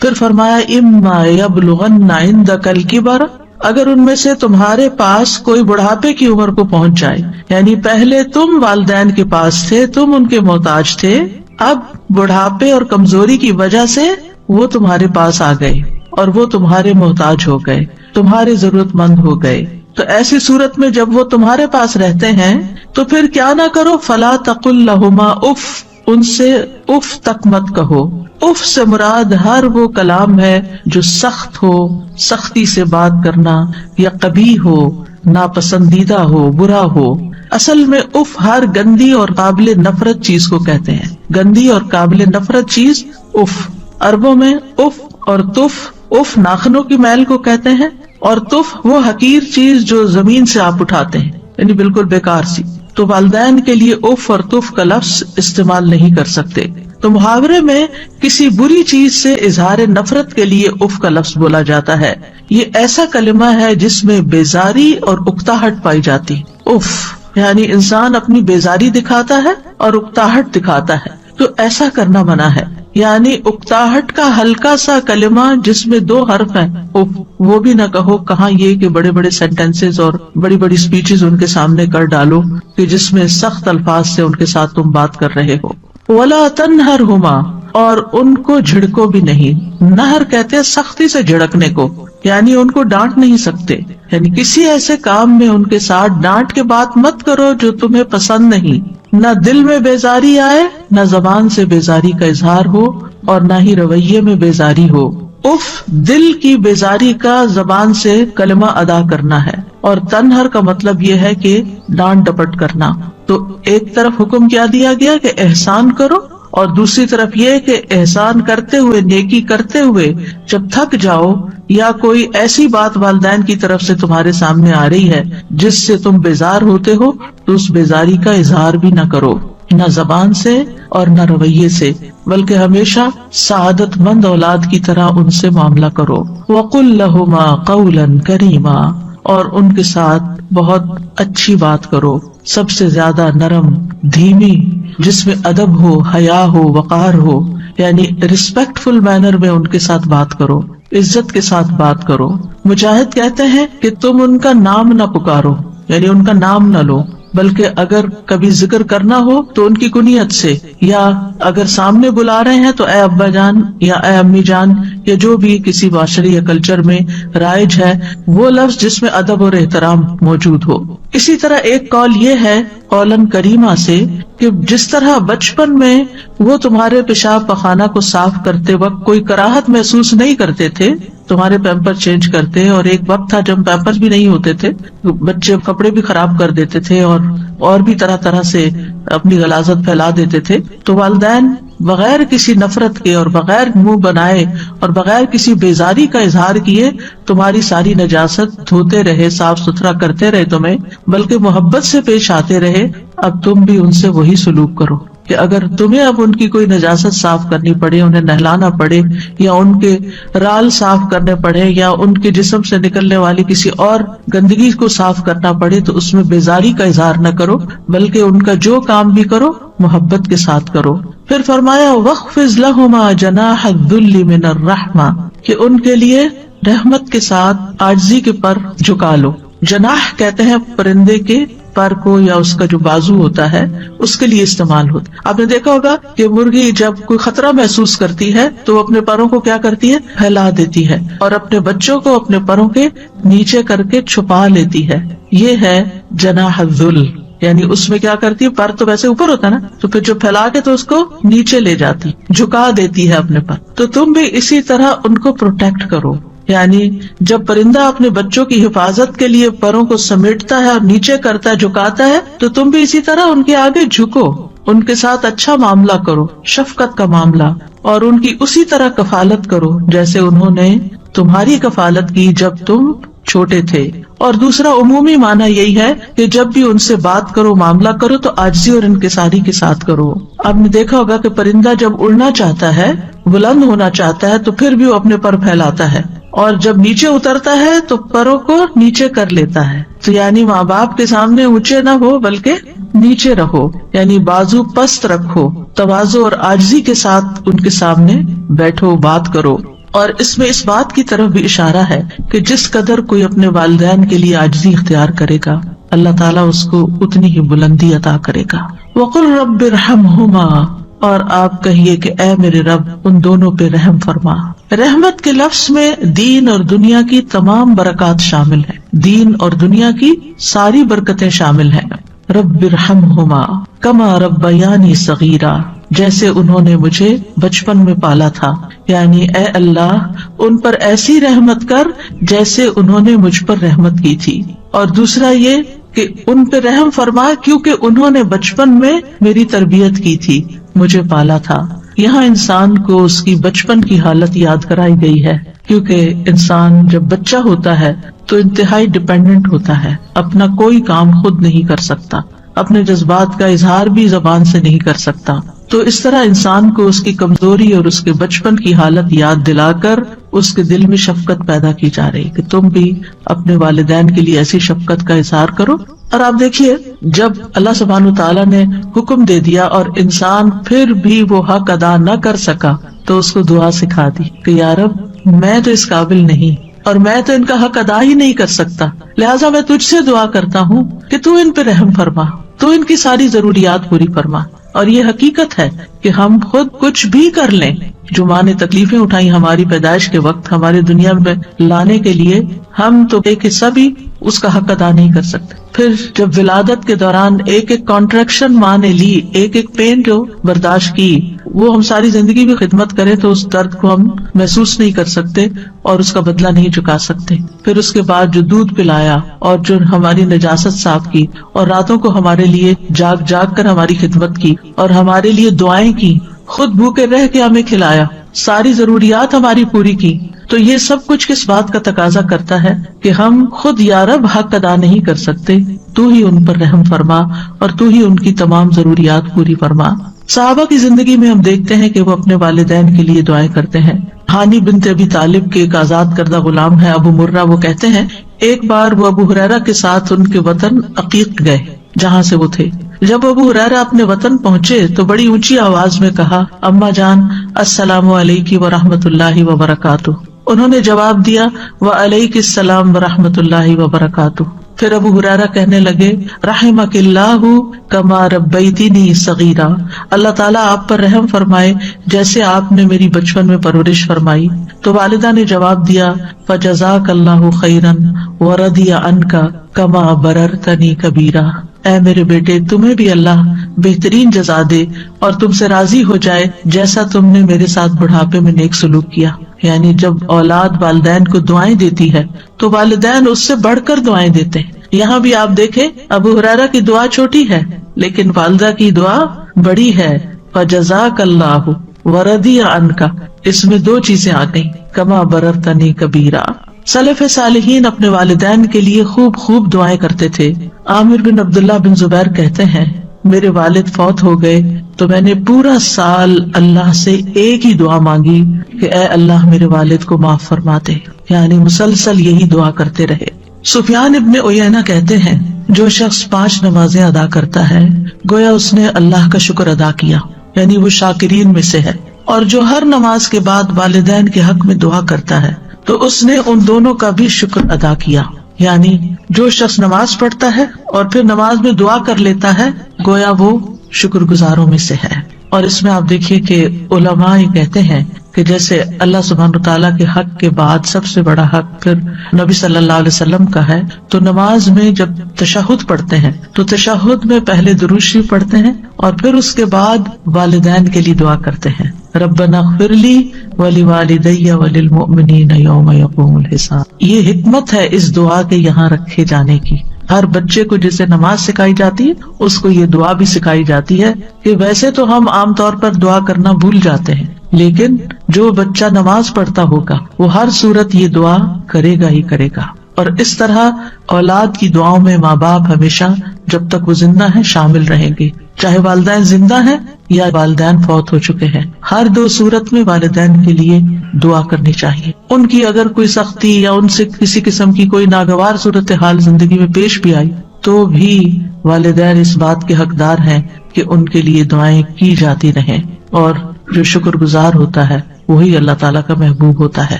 پھر فرمایا اما یبلغن عندک الکبر، اگر ان میں سے تمہارے پاس کوئی بڑھاپے کی عمر کو پہنچ جائے، یعنی پہلے تم والدین کے پاس تھے، تم ان کے محتاج تھے، اب بڑھاپے اور کمزوری کی وجہ سے وہ تمہارے پاس آ گئے اور وہ تمہارے محتاج ہو گئے، تمہارے ضرورت مند ہو گئے، تو ایسی صورت میں جب وہ تمہارے پاس رہتے ہیں تو پھر کیا نہ کرو، فلا تقل لہما اف، ان سے اف تک مت کہو۔ اف سے مراد ہر وہ کلام ہے جو سخت ہو، سختی سے بات کرنا، یا قبیح ہو، ناپسندیدہ ہو، برا ہو۔ اصل میں اف ہر گندی اور قابل نفرت چیز کو کہتے ہیں، گندی اور قابل نفرت چیز اف۔ عربوں میں اف اور تف، اف ناخنوں کی میل کو کہتے ہیں، اور تف وہ حقیر چیز جو زمین سے آپ اٹھاتے ہیں، یعنی بالکل بیکار سی۔ تو والدین کے لیے اف اور تف کا لفظ استعمال نہیں کر سکتے۔ تو محاورے میں کسی بری چیز سے اظہار نفرت کے لیے اف کا لفظ بولا جاتا ہے۔ یہ ایسا کلمہ ہے جس میں بیزاری اور اکتاہٹ پائی جاتی۔ اف یعنی انسان اپنی بیزاری دکھاتا ہے اور اکتاہٹ دکھاتا ہے، تو ایسا کرنا منع ہے۔ یعنی اکتاہٹ کا ہلکا سا کلمہ جس میں 2 حرف ہیں، اف، وہ بھی نہ کہو۔ کہاں یہ کہ بڑے بڑے سینٹینسز اور بڑی بڑی سپیچز ان کے سامنے کر ڈالو کہ جس میں سخت الفاظ سے ان کے ساتھ تم بات کر رہے ہو۔ وَلَا تَنْهَرْهُمَا، اور ان کو جھڑکو بھی نہیں۔ نہر کہتے ہیں سختی سے جھڑکنے کو، یعنی ان کو ڈانٹ نہیں سکتے، یعنی کسی ایسے کام میں ان کے ساتھ ڈانٹ کے بات مت کرو جو تمہیں پسند نہیں۔ نہ دل میں بیزاری آئے، نہ زبان سے بیزاری کا اظہار ہو، اور نہ ہی رویے میں بیزاری ہو۔ اف دل کی بیزاری کا زبان سے کلمہ ادا کرنا ہے، اور تنہر کا مطلب یہ ہے کہ ڈانٹ ڈپٹ کرنا۔ تو ایک طرف حکم کیا دیا گیا کہ احسان کرو، اور دوسری طرف یہ کہ احسان کرتے ہوئے، نیکی کرتے ہوئے جب تھک جاؤ یا کوئی ایسی بات والدین کی طرف سے تمہارے سامنے آ رہی ہے جس سے تم بیزار ہوتے ہو، تو اس بیزاری کا اظہار بھی نہ کرو، نہ زبان سے اور نہ رویے سے، بلکہ ہمیشہ سعادت مند اولاد کی طرح ان سے معاملہ کرو۔ وَقُلْ لَهُمَا قَوْلًا كَرِيمًا، اور ان کے ساتھ بہت اچھی بات کرو، سب سے زیادہ نرم، دھیمی، جس میں ادب ہو، حیا ہو، وقار ہو، یعنی ریسپیکٹفل مینر میں ان کے ساتھ بات کرو، عزت کے ساتھ بات کرو۔ مجاہد کہتے ہیں کہ تم ان کا نام نہ پکارو، یعنی ان کا نام نہ لو، بلکہ اگر کبھی ذکر کرنا ہو تو ان کی کنیت سے، یا اگر سامنے بلا رہے ہیں تو اے ابا جان یا اے امی جان، یا جو بھی کسی معاشرے یا کلچر میں رائج ہے وہ لفظ جس میں ادب اور احترام موجود ہو۔ اسی طرح ایک قول یہ ہے قولاً کریمہ سے کہ جس طرح بچپن میں وہ تمہارے پیشاب پخانہ کو صاف کرتے وقت کوئی کراہت محسوس نہیں کرتے تھے، تمہارے پیمپر چینج کرتے، اور ایک وقت تھا جب پیمپر بھی نہیں ہوتے تھے، بچے کپڑے بھی خراب کر دیتے تھے اور بھی طرح طرح سے اپنی غلاظت پھیلا دیتے تھے، تو والدین بغیر کسی نفرت کے اور بغیر منہ بنائے اور بغیر کسی بیزاری کا اظہار کیے تمہاری ساری نجاست دھوتے رہے، صاف ستھرا کرتے رہے تمہیں، بلکہ محبت سے پیش آتے رہے۔ اب تم بھی ان سے وہی سلوک کرو کہ اگر تمہیں اب ان کی کوئی نجاست صاف کرنی پڑے، انہیں نہلانا پڑے، یا ان کے رال صاف کرنے پڑے، یا ان کے جسم سے نکلنے والی کسی اور گندگی کو صاف کرنا پڑے، تو اس میں بیزاری کا اظہار نہ کرو، بلکہ ان کا جو کام بھی کرو محبت کے ساتھ کرو۔ پھر فرمایا وَاخْفِضْ لَهُمَا جَنَاحَ الذُّلِّ مِنَ الرَّحْمَةِ، کہ ان کے لیے رحمت کے ساتھ عاجزی کے پر جھکا لو۔ جناح کہتے ہیں پرندے کے پر کو، یا اس کا جو بازو ہوتا ہے اس کے لیے استعمال ہوتا ہے۔ آپ نے دیکھا ہوگا کہ مرغی جب کوئی خطرہ محسوس کرتی ہے تو وہ اپنے پروں کو کیا کرتی ہے، پھیلا دیتی ہے، اور اپنے بچوں کو اپنے پروں کے نیچے کر کے چھپا لیتی ہے۔ یہ ہے جناح الذل، یعنی اس میں کیا کرتی ہے، پر تو ویسے اوپر ہوتا ہے نا، تو پھر جو پھیلا کے تو اس کو نیچے لے جاتی، جھکا دیتی ہے اپنے پر۔ تو تم بھی اسی طرح ان کو پروٹیکٹ کرو، یعنی جب پرندہ اپنے بچوں کی حفاظت کے لیے پروں کو سمیٹتا ہے اور نیچے کرتا ہے، جھکاتا ہے، تو تم بھی اسی طرح ان کے آگے جھکو، ان کے ساتھ اچھا معاملہ کرو، شفقت کا معاملہ، اور ان کی اسی طرح کفالت کرو جیسے انہوں نے تمہاری کفالت کی جب تم چھوٹے تھے۔ اور دوسرا عمومی معنی یہی ہے کہ جب بھی ان سے بات کرو، معاملہ کرو، تو عاجزی اور انکساری کے ساتھ کرو۔ آپ نے دیکھا ہوگا کہ پرندہ جب اڑنا چاہتا ہے، بلند ہونا چاہتا ہے، تو پھر بھی وہ اپنے پر پھیلاتا ہے، اور جب نیچے اترتا ہے تو پروں کو نیچے کر لیتا ہے۔ تو یعنی ماں باپ کے سامنے اونچے نہ ہو بلکہ نیچے رہو، یعنی بازو پست رکھو، تواضع اور عاجزی کے ساتھ ان کے سامنے بیٹھو، بات کرو۔ اور اس میں اس بات کی طرف بھی اشارہ ہے کہ جس قدر کوئی اپنے والدین کے لیے عاجزی اختیار کرے گا اللہ تعالیٰ اس کو اتنی ہی بلندی عطا کرے گا. وَقُلْ رَبِّ ارْحَمْهُمَا، اور آپ کہیے کہ اے میرے رب ان دونوں پہ رحم فرما. رحمت کے لفظ میں دین اور دنیا کی تمام برکات شامل ہیں، دین اور دنیا کی ساری برکتیں شامل ہیں. رب ارحمہما کما ربیانی صغیرا، جیسے انہوں نے مجھے بچپن میں پالا تھا، یعنی اے اللہ ان پر ایسی رحمت کر جیسے انہوں نے مجھ پر رحمت کی تھی. اور دوسرا یہ کہ ان پہ رحم فرما کیونکہ انہوں نے بچپن میں میری تربیت کی تھی، مجھے پالا تھا. یہاں انسان کو اس کی بچپن کی حالت یاد کرائی گئی ہے، کیونکہ انسان جب بچہ ہوتا ہے تو انتہائی ڈیپینڈنٹ ہوتا ہے، اپنا کوئی کام خود نہیں کر سکتا، اپنے جذبات کا اظہار بھی زبان سے نہیں کر سکتا. تو اس طرح انسان کو اس کی کمزوری اور اس کے بچپن کی حالت یاد دلا کر اس کے دل میں شفقت پیدا کی جا رہی کہ تم بھی اپنے والدین کے لیے ایسی شفقت کا اظہار کرو. اور آپ دیکھیے جب اللہ سبحانہ وتعالیٰ نے حکم دے دیا اور انسان پھر بھی وہ حق ادا نہ کر سکا تو اس کو دعا سکھا دی کہ یا رب میں تو اس قابل نہیں اور میں تو ان کا حق ادا ہی نہیں کر سکتا، لہٰذا میں تجھ سے دعا کرتا ہوں کہ تو ان پہ رحم فرما، تو ان کی ساری ضروریات پوری فرما. اور یہ حقیقت ہے کہ ہم خود کچھ بھی کر لیں، جو ماں نے تکلیفیں اٹھائی ہماری پیدائش کے وقت ہمارے دنیا میں لانے کے لیے، ہم تو ایک حصہ بھی اس کا حق ادا نہیں کر سکتے. پھر جب ولادت کے دوران ایک ایک کانٹریکشن ماں نے لی، ایک ایک پین جو برداشت کی، وہ ہم ساری زندگی بھی خدمت کریں تو اس درد کو ہم محسوس نہیں کر سکتے اور اس کا بدلہ نہیں چکا سکتے. پھر اس کے بعد جو دودھ پلایا اور جو ہماری نجاست صاف کی اور راتوں کو ہمارے لیے جاگ جاگ کر ہماری خدمت کی اور ہمارے لیے دعائیں کی، خود بھوکے رہ کے ہمیں کھلایا، ساری ضروریات ہماری پوری کی. تو یہ سب کچھ کس بات کا تقاضا کرتا ہے کہ ہم خود یا رب حق ادا نہیں کر سکتے، تو ہی ان پر رحم فرما اور تو ہی ان کی تمام ضروریات پوری فرما. صحابہ کی زندگی میں ہم دیکھتے ہیں کہ وہ اپنے والدین کے لیے دعائیں کرتے ہیں. ہانی بنت ابی طالب کے ایک آزاد کردہ غلام ہے ابو مرہ، وہ کہتے ہیں ایک بار وہ ابو ہریرہ کے ساتھ ان کے وطن عقیق گئے جہاں سے وہ تھے. جب ابو ہریرہ اپنے وطن پہنچے تو بڑی اونچی آواز میں کہا اماں جان السلام علیکم ورحمۃ اللہ وبرکاتہ. انہوں نے جواب دیا وعلیک السلام ورحمۃ اللہ وبرکاتہ. پھر ابو ہریرہ کہنے لگے رحمک اللہ کما ربیتنی صغیرا، اللہ تعالیٰ آپ پر رحم فرمائے جیسے آپ نے میری بچپن میں پرورش فرمائی. تو والدہ نے جواب دیا فجزاک اللہ خیرا ورضی عنک کما بررتنی کبیرا، اے میرے بیٹے تمہیں بھی اللہ بہترین جزا دے اور تم سے راضی ہو جائے جیسا تم نے میرے ساتھ بڑھاپے میں نیک سلوک کیا. یعنی جب اولاد والدین کو دعائیں دیتی ہے تو والدین اس سے بڑھ کر دعائیں دیتے ہیں. یہاں بھی آپ دیکھیں ابو ہریرہ کی دعا چھوٹی ہے لیکن والدہ کی دعا بڑی ہے. فجزاک اللہ ورضی عنک، اس میں دو چیزیں آ گئی، کما بررتنی کبیرا. سلف صالحین اپنے والدین کے لیے خوب خوب دعائیں کرتے تھے. عامر بن عبداللہ بن زبیر کہتے ہیں میرے والد فوت ہو گئے تو میں نے پورا سال اللہ سے ایک ہی دعا مانگی کہ اے اللہ میرے والد کو معاف فرما دے، یعنی مسلسل یہی دعا کرتے رہے. سفیان ابن عیینہ کہتے ہیں جو شخص 5 نمازیں ادا کرتا ہے گویا اس نے اللہ کا شکر ادا کیا، یعنی وہ شاکرین میں سے ہے. اور جو ہر نماز کے بعد والدین کے حق میں دعا کرتا ہے تو اس نے ان دونوں کا بھی شکر ادا کیا. یعنی جو شخص نماز پڑھتا ہے اور پھر نماز میں دعا کر لیتا ہے گویا وہ شکر گزاروں میں سے ہے. اور اس میں آپ دیکھیے کہ علماء یہ کہتے ہیں کہ جیسے اللہ سبحانہ تعالیٰ کے حق کے بعد سب سے بڑا حق پھر نبی صلی اللہ علیہ وسلم کا ہے، تو نماز میں جب تشہد پڑھتے ہیں تو تشہد میں پہلے درود شریف پڑھتے ہیں اور پھر اس کے بعد والدین کے لیے دعا کرتے ہیں ربنا اغفر لی ولوالدی وللمؤمنین یوم یقوم الحساب. یہ حکمت ہے اس دعا کے یہاں رکھے جانے کی. ہر بچے کو جیسے نماز سکھائی جاتی ہے اس کو یہ دعا بھی سکھائی جاتی ہے کہ ویسے تو ہم عام طور پر دعا کرنا بھول جاتے ہیں لیکن جو بچہ نماز پڑھتا ہوگا وہ ہر صورت یہ دعا کرے گا ہی کرے گا. اور اس طرح اولاد کی دعاؤں میں ماں باپ ہمیشہ جب تک وہ زندہ ہیں شامل رہیں گے، چاہے والدین زندہ ہیں یا والدین فوت ہو چکے ہیں. ہر 2 صورت میں والدین کے لیے دعا کرنی چاہیے. ان کی اگر کوئی سختی یا ان سے کسی قسم کی کوئی ناگوار صورتحال زندگی میں پیش بھی آئی تو بھی والدین اس بات کے حقدار ہیں کہ ان کے لیے دعائیں کی جاتی رہیں. اور جو شکر گزار ہوتا ہے وہی اللہ تعالیٰ کا محبوب ہوتا ہے.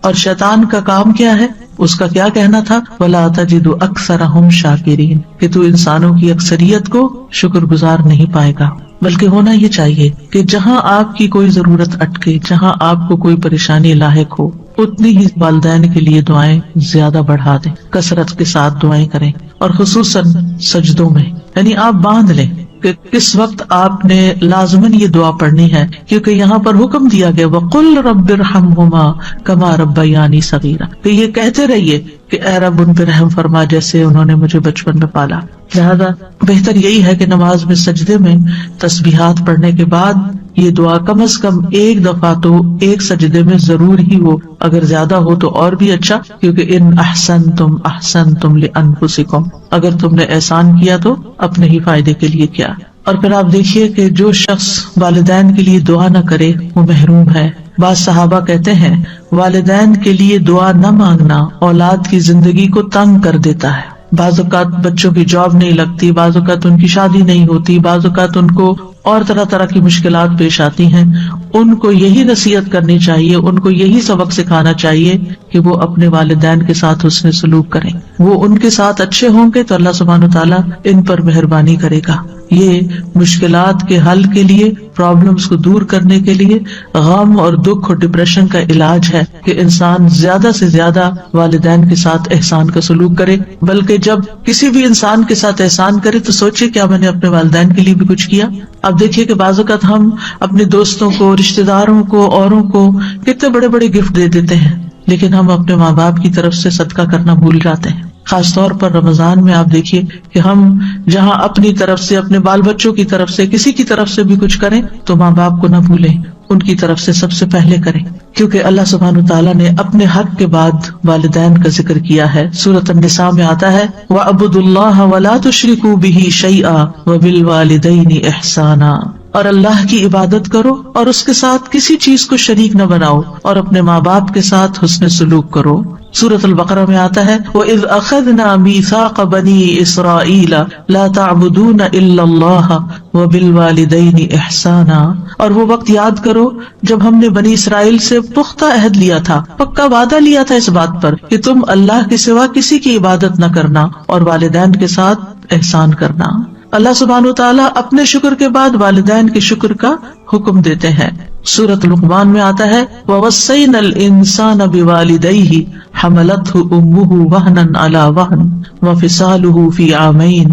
اور شیطان کا کام کیا ہے؟ اس کا کیا کہنا تھا؟ وَلَا تَجِدُ أَكْثَرَهُمْ شَاكِرِينَ، کہ تو انسانوں کی اکثریت کو شکر گزار نہیں پائے گا. بلکہ ہونا یہ چاہیے کہ جہاں آپ کی کوئی ضرورت اٹکے، جہاں آپ کو کوئی پریشانی لاحق ہو، اتنی ہی والدین کے لیے دعائیں زیادہ بڑھا دیں، کثرت کے ساتھ دعائیں کریں، اور خصوصاً سجدوں میں. یعنی آپ باندھ لیں کہ کس وقت آپ نے لازماً یہ دعا پڑھنی ہے، کیونکہ یہاں پر حکم دیا گیا وَقُلْ رَبِّ ارْحَمْهُمَا كَمَا رَبَّيَانِي صَغِيرًا، کہ یہ کہتے رہیے کہ اے رب ان پہ رحم فرما جیسے انہوں نے مجھے بچپن میں پالا. لہذا بہتر یہی ہے کہ نماز میں سجدے میں تسبیحات پڑھنے کے بعد یہ دعا کم از کم ایک دفعہ تو ایک سجدے میں ضرور ہی ہو، اگر زیادہ ہو تو اور بھی اچھا، کیونکہ ان احسنتم احسنتم لانفسکم، اگر تم نے احسان کیا تو اپنے ہی فائدے کے لیے کیا. اور پھر آپ دیکھیے کہ جو شخص والدین کے لیے دعا نہ کرے وہ محروم ہے. بعض صحابہ کہتے ہیں والدین کے لیے دعا نہ مانگنا اولاد کی زندگی کو تنگ کر دیتا ہے. بعض اوقات بچوں کی جاب نہیں لگتی، بعض اوقات ان کی شادی نہیں ہوتی، بعض اوقات ان کو اور طرح طرح کی مشکلات پیش آتی ہیں. ان کو یہی نصیحت کرنی چاہیے، ان کو یہی سبق سکھانا چاہیے کہ وہ اپنے والدین کے ساتھ حسن سلوک کریں. وہ ان کے ساتھ اچھے ہوں گے تو اللہ سبحانہ وتعالیٰ ان پر مہربانی کرے گا. یہ مشکلات کے حل کے لیے، پرابلمز کو دور کرنے کے لیے، غم اور دکھ اور ڈپریشن کا علاج ہے کہ انسان زیادہ سے زیادہ والدین کے ساتھ احسان کا سلوک کرے. بلکہ جب کسی بھی انسان کے ساتھ احسان کرے تو سوچے کیا میں نے اپنے والدین کے لیے بھی کچھ کیا. اب دیکھیے کہ بعض اوقات ہم اپنے دوستوں کو، رشتہ داروں کو، اوروں کو کتنے بڑے بڑے گفٹ دے دیتے ہیں، لیکن ہم اپنے ماں باپ کی طرف سے صدقہ کرنا بھول جاتے ہیں. خاص طور پر رمضان میں آپ دیکھیے کہ ہم جہاں اپنی طرف سے، اپنے بال بچوں کی طرف سے، کسی کی طرف سے بھی کچھ کریں تو ماں باپ کو نہ بھولیں، ان کی طرف سے سب سے پہلے کریں. کیونکہ اللہ سبحانہ وتعالیٰ نے اپنے حق کے بعد والدین کا ذکر کیا ہے. سورۃ النساء میں آتا ہے وَاعْبُدُوا اللَّهَ وَلَا تُشْرِكُوا بِهِ شَيْئًا وَبِالْوَالِدَيْنِ إِحْسَانًا، اور اللہ کی عبادت کرو اور اس کے ساتھ کسی چیز کو شریک نہ بناؤ، اور اپنے ماں باپ کے ساتھ حسن سلوک کرو. سورۃ البقرہ میں آتا ہے وَإِذْ أَخَذْنَا مِيثَاقَ بَنِي إِسْرَائِيلَ لَا تَعْبُدُونَ إِلَّا اللَّهَ وَبِالْوَالِدَيْنِ إِحْسَانًا، اور وہ وقت یاد کرو جب ہم نے بنی اسرائیل سے پختہ عہد لیا تھا، پکا وعدہ لیا تھا اس بات پر کہ تم اللہ کے سوا کسی کی عبادت نہ کرنا اور والدین کے ساتھ احسان کرنا. اللہ سبحانہ وتعالیٰ اپنے شکر کے بعد والدین کے شکر کا حکم دیتے ہیں. سورۃ لقمان میں آتا ہے وَوَصَّيْنَا الْإِنسَانَ بِوَالِدَيْهِ حَمَلَتْهُ أُمُّهُ وَهْنًا عَلَى وَهْنٍ وَفِصَالُهُ فِي عَامَيْنِ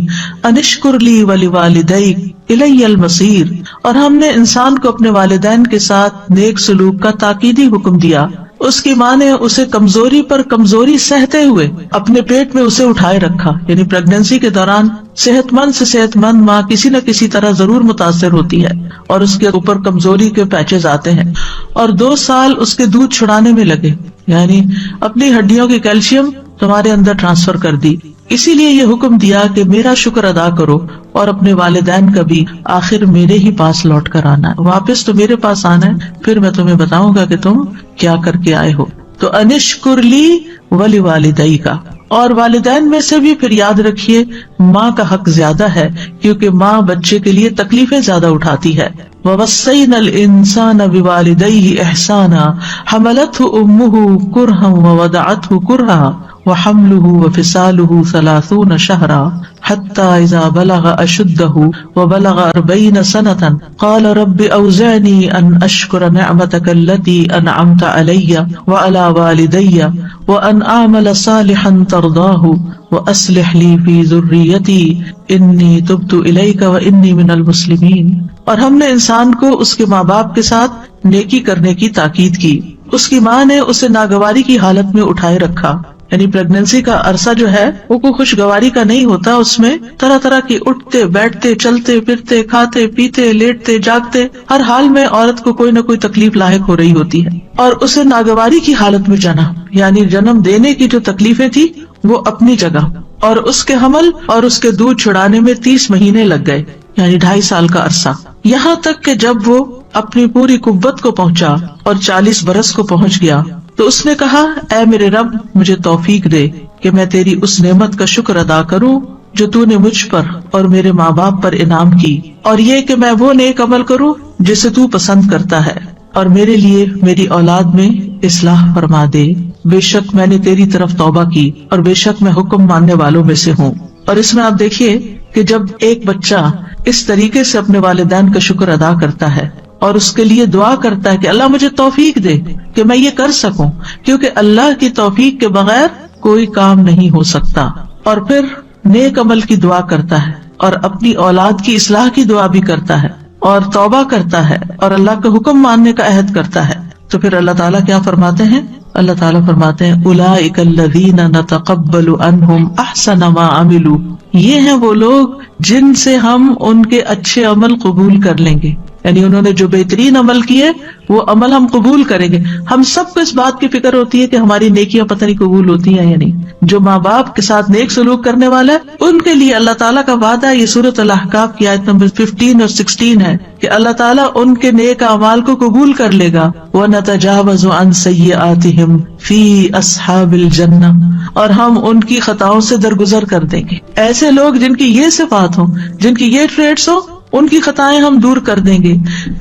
أَنِ اشْكُرْ لِي وَلِوَالِدَيْكَ إِلَيَّ الْمَصِيرُ، اور ہم نے انسان کو اپنے والدین کے ساتھ نیک سلوک کا تاکیدی حکم دیا. اس کی ماں نے اسے کمزوری پر کمزوری سہتے ہوئے اپنے پیٹ میں اسے اٹھائے رکھا. یعنی پریگنینسی کے دوران صحت مند سے صحت مند ماں کسی نہ کسی طرح ضرور متاثر ہوتی ہے اور اس کے اوپر کمزوری کے پیچز آتے ہیں، اور 2 سال اس کے دودھ چھڑانے میں لگے، یعنی اپنی ہڈیوں کی کیلشیم تمہارے اندر ٹرانسفر کر دی. اسی لیے یہ حکم دیا کہ میرا شکر ادا کرو اور اپنے والدین کا بھی. آخر میرے ہی پاس لوٹ کر آنا ہے، واپس تو میرے پاس آنا ہے، پھر میں تمہیں بتاؤں گا کہ تم کیا کر کے آئے ہو. تو انشکر لی ولی کا، اور والدین میں سے بھی پھر یاد رکھیے ماں کا حق زیادہ ہے، کیونکہ ماں بچے کے لیے تکلیفیں زیادہ اٹھاتی ہے. وَوَصَّيْنَا الْإِنسَانَ بِوَالِدَيْهِ إِحْسَانًا حَمَلَتْهُ أُمُّهُ كُرْهًا وَوَضَعَتْهُ كُرْهًا وَحَمْلُهُ وَفِصَالُهُ 30 شهرا حتى إذا بلغ أشده وبلغ 40 سنة قال رب أوزعني أن أشكر نعمتك التي أنعمت علي وعلى والدي وأن أعمل صالحا ترضاه وأصلح لي في ذريتي إني تبت إليك وإني من المسلمين. اور ہم نے انسان کو اس کے ماں باپ کے ساتھ نیکی کرنے کی تاکید کی. اس کی ماں نے اسے ناگواری کی حالت میں اٹھائے رکھا. یعنی پریگنینسی کا عرصہ جو ہے وہ کوئی خوشگواری کا نہیں ہوتا، اس میں طرح طرح کی اٹھتے بیٹھتے چلتے پھرتے کھاتے پیتے لیٹتے جاگتے ہر حال میں عورت کو کوئی نہ کوئی تکلیف لاحق ہو رہی ہوتی ہے. اور اسے ناگواری کی حالت میں جنا، یعنی جنم دینے کی جو تکلیفیں تھی وہ اپنی جگہ، اور اس کے حمل اور اس کے دودھ چھڑانے میں 30 مہینے لگ گئے، یعنی 2.5 سال کا عرصہ. یہاں تک کہ جب وہ اپنی پوری قوت کو پہنچا اور 40 برس کو پہنچ گیا تو اس نے کہا اے میرے رب مجھے توفیق دے کہ میں تیری اس نعمت کا شکر ادا کروں جو تو نے مجھ پر اور میرے ماں باپ پر انعام کی، اور یہ کہ میں وہ نیک عمل کروں جسے تو پسند کرتا ہے. اور میرے لیے میری اولاد میں اصلاح فرما دے، بے شک میں نے تیری طرف توبہ کی اور بے شک میں حکم ماننے والوں میں سے ہوں۔ اور اس میں آپ دیکھیے کہ جب ایک بچہ اس طریقے سے اپنے والدین کا شکر ادا کرتا ہے اور اس کے لیے دعا کرتا ہے کہ اللہ مجھے توفیق دے کہ میں یہ کر سکوں، کیونکہ اللہ کی توفیق کے بغیر کوئی کام نہیں ہو سکتا، اور پھر نیک عمل کی دعا کرتا ہے اور اپنی اولاد کی اصلاح کی دعا بھی کرتا ہے اور توبہ کرتا ہے اور اللہ کا حکم ماننے کا عہد کرتا ہے، تو پھر اللہ تعالیٰ کیا فرماتے ہیں؟ اللہ تعالیٰ فرماتے ہیں اولئک الذین نتقبل عنہم احسن ما عملوا، یہ ہیں وہ لوگ جن سے ہم ان کے اچھے عمل قبول کر لیں گے، یعنی انہوں نے جو بہترین عمل کیے وہ عمل ہم قبول کریں گے۔ ہم سب کو اس بات کی فکر ہوتی ہے کہ ہماری نیکیاں پتہ نہیں قبول ہوتی ہیں یا نہیں۔ جو ماں باپ کے ساتھ نیک سلوک کرنے والا ہے ان کے لیے اللہ تعالیٰ کا وعدہ، یہ سورۃ الاحقاف کی آیت نمبر 15 اور 16 ہے کہ اللہ تعالیٰ ان کے نیک اعمال کو قبول کر لے گا۔ وَنَتَجَاوَزُ عَنْ سَيِّئَاتِهِمْ فِي أَصْحَابِ الْجَنَّةِ، اور ہم ان کی خطاؤں سے درگزر کر دیں گے۔ ایسے لوگ جن کی یہ صفات ہوں، جن کی یہ ٹریٹس ہوں، ان کی خطائیں ہم دور کر دیں گے۔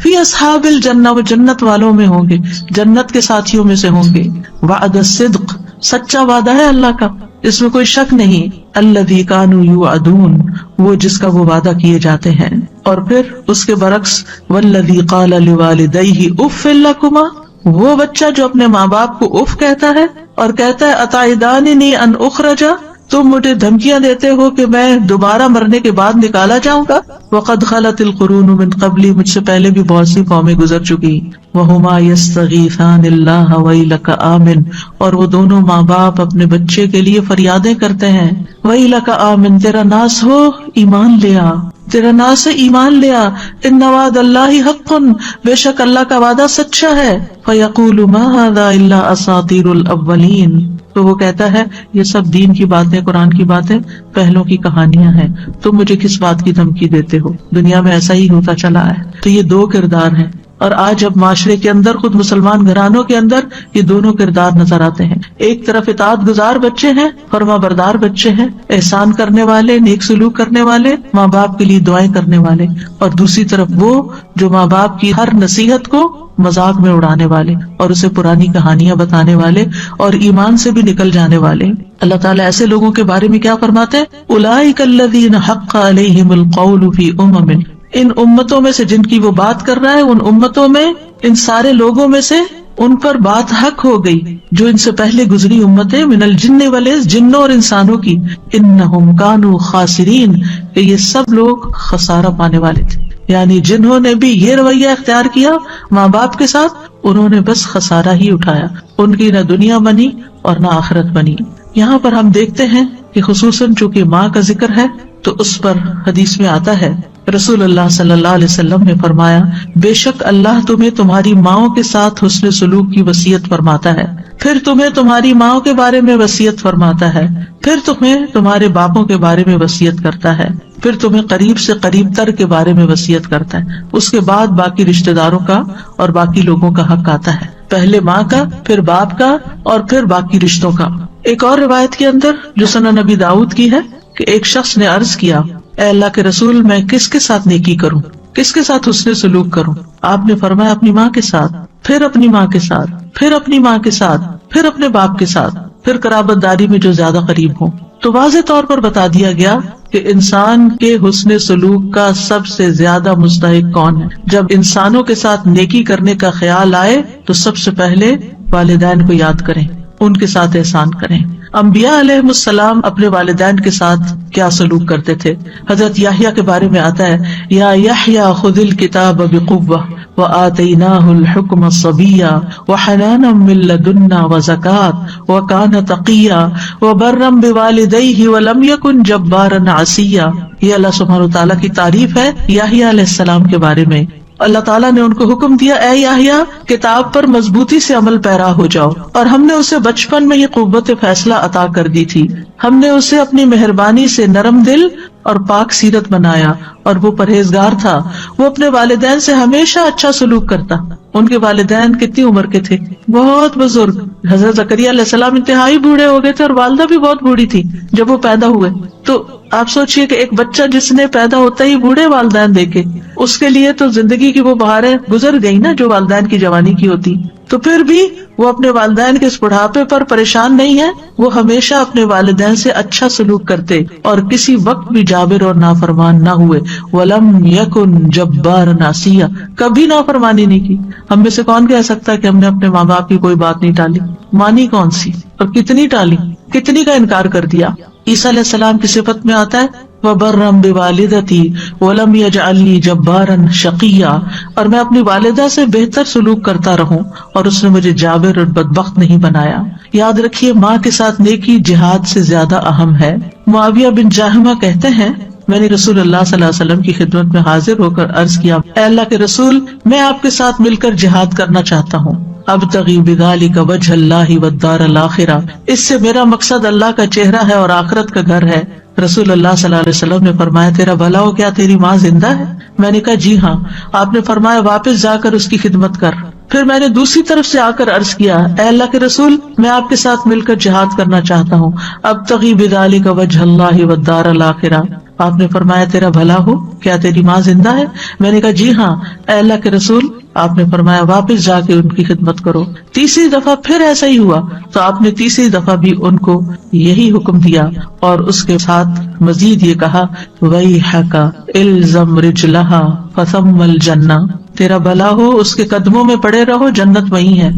فی اصحاب الجنہ، وہ جنت والوں میں ہوں گے، جنت کے ساتھیوں میں سے ہوں گے۔ وعد الصدق، سچا وعدہ ہے اللہ کا، اس میں کوئی شک نہیں۔ الذی کانوا یوعدون، وہ جس کا وہ وعدہ کیے جاتے ہیں۔ اور پھر اس کے برعکس والذی قال لوالدیہ اف لکما، وہ بچہ جو اپنے ماں باپ کو اف کہتا ہے اور کہتا ہے اتعداننی ان اخرج، تم مجھے دھمکیاں دیتے ہو کہ میں دوبارہ مرنے کے بعد نکالا جاؤں گا۔ وقد خلت القرون من قبلی، مجھ سے پہلے بھی بہت سی قومیں گزر چکی۔ وہما یستغیثان اللہ ویلک آمن، اور وہ دونوں ماں باپ اپنے بچے کے لیے فریادیں کرتے ہیں، ویلک آمن، تیرا ناس ہو ایمان لیا، تیرا ناس ایمان لیا، ان وعد اللہ حق، بے شک اللہ کا وعدہ سچا ہے۔ فیقول ما ھذا الا اساطیر الاولین، تو وہ کہتا ہے یہ سب دین کی باتیں، قرآن کی باتیں، پہلوں کی کہانیاں ہیں، تم مجھے کس بات کی دھمکی دیتے ہو؟ دنیا میں ایسا ہی ہوتا چلا ہے۔ تو یہ دو کردار ہیں، اور آج اب معاشرے کے اندر، خود مسلمان گھرانوں کے اندر یہ دونوں کردار نظر آتے ہیں۔ ایک طرف اطاعت گزار بچے ہیں، فرما بردار بچے ہیں، احسان کرنے والے، نیک سلوک کرنے والے، ماں باپ کے لیے دعائیں کرنے والے، اور دوسری طرف وہ جو ماں باپ کی ہر نصیحت کو مذاق میں اڑانے والے اور اسے پرانی کہانیاں بتانے والے اور ایمان سے بھی نکل جانے والے۔ اللہ تعالیٰ ایسے لوگوں کے بارے میں کیا فرماتے ہیں؟ اولئک الذین حق علیہم القول فی امم، ان امتوں میں سے جن کی وہ بات کر رہا ہے، ان امتوں میں، ان سارے لوگوں میں سے ان پر بات حق ہو گئی جو ان سے پہلے گزری امتیں، من الجن والانس، جنوں اور انسانوں کی، انہم کانوا خاسرین، کہ یہ سب لوگ خسارہ پانے والے تھے۔ یعنی جنہوں نے بھی یہ رویہ اختیار کیا ماں باپ کے ساتھ، انہوں نے بس خسارہ ہی اٹھایا، ان کی نہ دنیا بنی اور نہ آخرت بنی۔ یہاں پر ہم دیکھتے ہیں کہ خصوصاً چونکہ ماں کا ذکر ہے تو اس پر حدیث میں آتا ہے، رسول اللہ صلی اللہ علیہ وسلم نے فرمایا، بے شک اللہ تمہیں تمہاری ماؤں کے ساتھ حسن سلوک کی وصیت فرماتا ہے، پھر تمہیں تمہاری ماؤں کے بارے میں وصیت فرماتا ہے، پھر تمہیں تمہارے باپوں کے بارے میں وصیت کرتا ہے، پھر تمہیں قریب سے قریب تر کے بارے میں وصیت کرتا ہے، اس کے بعد باقی رشتہ داروں کا اور باقی لوگوں کا حق آتا ہے، پہلے ماں کا، پھر باپ کا، اور پھر باقی رشتوں کا۔ ایک اور روایت کے اندر جو سنن نبی داؤد کی ہے کہ ایک شخص نے عرض کیا، اے اللہ کے رسول، میں کس کے ساتھ نیکی کروں، کس کے ساتھ حسن سلوک کروں؟ آپ نے فرمایا اپنی ماں کے ساتھ، پھر اپنی ماں کے ساتھ، پھر اپنی ماں کے ساتھ، پھر اپنے باپ کے ساتھ، پھر قرابت داری میں جو زیادہ قریب ہوں۔ تو واضح طور پر بتا دیا گیا کہ انسان کے حسن سلوک کا سب سے زیادہ مستحق کون ہے۔ جب انسانوں کے ساتھ نیکی کرنے کا خیال آئے تو سب سے پہلے والدین کو یاد کریں، ان کے ساتھ احسان کریں۔ انبیاء علیہ السلام اپنے والدین کے ساتھ کیا سلوک کرتے تھے؟ حضرت یحییٰ کے بارے میں آتا ہے، یا یحییٰ خذ الکتاب بقوہ وآتیناہ الحکم صبیا وحنانا من لدنا وزکاۃ وکان تقیا وبرا بوالدیہ ولم یکن جبارا عصیا۔ یہ اللہ سبحانہ وتعالیٰ کی تعریف ہے یحییٰ علیہ السلام کے بارے میں۔ اللہ تعالیٰ نے ان کو حکم دیا، اے یحییٰ کتاب پر مضبوطی سے عمل پیرا ہو جاؤ، اور ہم نے اسے بچپن میں ہی قوت فیصلہ عطا کر دی تھی، ہم نے اسے اپنی مہربانی سے نرم دل اور پاک سیرت بنایا، اور وہ پرہیزگار تھا. وہ اپنے والدین سے ہمیشہ اچھا سلوک کرتا. ان کے والدین کتنی عمر کے تھے؟ بہت بزرگ. حضرت زکریا علیہ السلام انتہائی بوڑھے ہو گئے تھے اور والدہ بھی بہت بوڑھی تھی جب وہ پیدا ہوئے. تو آپ سوچئے کہ ایک بچہ جس نے پیدا ہوتا ہی بوڑھے والدین دیکھے، اس کے لیے تو زندگی کی وہ بہاریں گزر گئی نا جو والدین کی جوانی کی ہوتی. تو پھر بھی وہ اپنے والدین کے اس بڑھاپے پر پریشان نہیں ہے. وہ ہمیشہ اپنے والدین سے اچھا سلوک کرتے اور کسی وقت بھی جابر اور نافرمان نہ ہوئے. وَلَمْ يَكُنْ جَبَّارًا عَصِيًّا، کبھی نافرمانی نہیں کی. ہم میں سے کون کہہ سکتا ہے کہ ہم نے اپنے ماں باپ کی کوئی بات نہیں ٹالی؟ مانی کون سی اور کتنی ٹالی، کتنی کا انکار کر دیا. عیسیٰ علیہ السلام کی صفت میں آتا ہے وَبَرًّا بِوَالِدَتِي وَلَمْ يَجْعَلْنِي جَبَّارًا شَقِيًّا، اور میں اپنی والدہ سے بہتر سلوک کرتا رہوں اور اس نے مجھے جابر اور بدبخت نہیں بنایا. یاد رکھیے ماں کے ساتھ نیکی جہاد سے زیادہ اہم ہے. معاویہ بن جاہمہ کہتے ہیں میں نے رسول اللہ صلی اللہ علیہ وسلم کی خدمت میں حاضر ہو کر عرض کیا، اے اللہ کے رسول، میں آپ کے ساتھ مل کر جہاد کرنا چاہتا ہوں. ابتغی بذالک وجہ اللہ والدار الاخرہ، اس سے میرا مقصد اللہ کا چہرہ ہے اور آخرت کا گھر ہے. رسول اللہ صلی اللہ علیہ وسلم نے فرمایا تیرا بھلا ہو، کیا تیری ماں زندہ ہے؟ میں نے کہا جی ہاں. آپ نے فرمایا واپس جا کر اس کی خدمت کر. پھر میں نے دوسری طرف سے آ کر عرض کیا، اے اللہ کے رسول، میں آپ کے ساتھ مل کر جہاد کرنا چاہتا ہوں. ابتغی بذالک وجہ اللہ والدار الاخرہ. آپ نے فرمایا تیرا بھلا ہو، کیا تیری ماں زندہ ہے؟ میں نے کہا جی ہاں. اے اللہ کے رسول، آپ نے فرمایا واپس جا کے ان کی خدمت کرو. تیسری دفعہ پھر ایسا ہی ہوا تو آپ نے تیسری دفعہ بھی ان کو یہی حکم دیا اور اس کے ساتھ مزید یہ کہا وَيْحَكَ إِلْزَمْ رِجْلَهَا فَثَمَّ الْجَنَّةُ، تیرا بھلا ہو اس کے قدموں میں پڑے رہو، جنت وہی ہے.